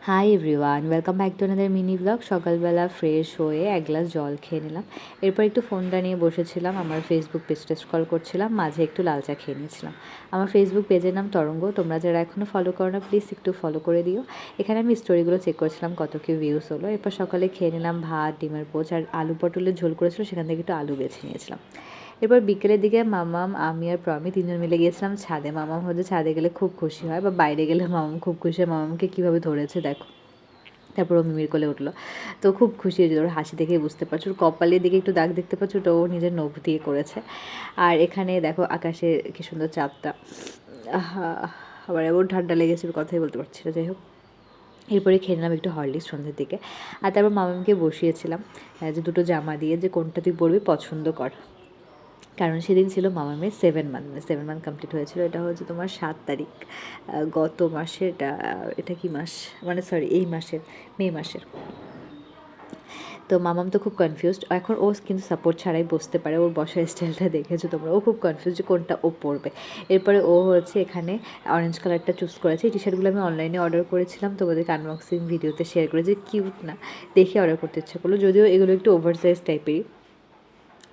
Hi everyone, welcome back to another mini blog. সকালবেলা fresh হয়ে এক গ্লাস জল খেয়ে নিলাম। এরপর একটু ফোনটা নিয়ে বসেছিলাম, আমার ফেসবুক পেজটা স্ক্রল করছিলাম, মাঝে একটু লাল চা খেয়ে নিয়েছিলাম। আমার ফেসবুক পেজের নাম তরঙ্গ। তোমরা যারা এখনও ফলো করো না, প্লিজ একটু ফলো করে দিও। এখানে আমি স্টোরিগুলো চেক করছিলাম কত কি ভিউস হলো। এরপর সকালে খেয়ে নিলাম ভাত, ডিমের পোচ আর আলু পটলের ঝোল করেছিল, সেখান থেকে একটু আলু বেছে নিয়েছিলাম। এরপর বিকেলের দিকে মামাম, আমি আর প্রমি তিনজন মিলে গিয়েছিলাম ছাদে। মামাম হচ্ছে ছাদে গেলে খুব খুশি হয়, বা বাইরে গেলে মামাম খুব খুশি হয়। মামামকে কীভাবে ধরেছে দেখো। তারপর ও মিমির কোলে উঠলো, তো খুব খুশি হয়েছে। ওর হাসি দেখেই বুঝতে পারছো, ওর কপালের দিকে একটু দাগ দেখতে পাচ্ছ, ওটা ও নিজের নখ দিয়ে করেছে। আর এখানে দেখো আকাশে কি সুন্দর চাঁদটা। আবার এমন ঠান্ডা লেগেছে, কথাই বলতে পারছি না। যাই হোক, এরপরে খেয়ে নিলাম একটু হরলিক্স সন্ধ্যের দিকে। আর তারপর মামাকে বসিয়েছিলাম যে দুটো জামা দিয়ে, যে কোনটা তুই পরবি পছন্দ কর। কারণ সেদিন ছিল মামামের 7 মান্থ কমপ্লিট হয়েছিল। এটা হচ্ছে তোমার 7 তারিখ গত মাসের। এটা কি মাস, মানে সরি এই মাসের, মে মাসের। তো মামাম তো খুব কনফিউজড এখন। ও কিন্তু সাপোর্ট ছাড়াই বসতে পারে, ওর বসার স্টাইলটা দেখেছো তোমরা। ও খুব কনফিউজ যে কোনটা ও পরবে। এরপরে ও হচ্ছে এখানে অরেঞ্জ কালারটা চুজ করেছে। এই টি শার্টগুলো আমি অনলাইনে অর্ডার করেছিলাম, তোমাদেরকে আনবক্সিং ভিডিওতে শেয়ার করেছি। কিউট না, দেখে অর্ডার করতে ইচ্ছা করলো, যদিও এগুলো একটু ওভার সাইজ টাইপেরই,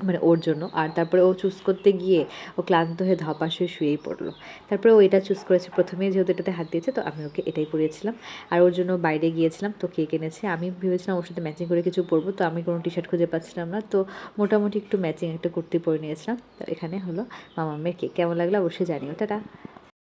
মানে ওর জন্য। আর তারপরে ও চুজ করতে গিয়ে ও ক্লান্ত হয়ে ধপাস হয়ে শুয়েই পড়লো। তারপরে ও এটা চুজ করেছে প্রথমেই, যেহেতু এটাতে হাত দিয়েছে, তো আমি ওকে এটাই পরিয়েছিলাম। আর ওর জন্য বাইরে গিয়েছিলাম, তো কেক এনেছে। আমি ভেবেছিলাম ওর সাথে ম্যাচিং করে কিছু পরবো, তো আমি কোনো টি শার্ট খুঁজে পাচ্ছিলাম না, তো মোটামুটি একটু ম্যাচিং একটা কুর্তি পরে নিয়েছিলাম। তো এখানে হলো মামামের কেক। কেমন লাগলো অবশ্যই জানিও। টাটা।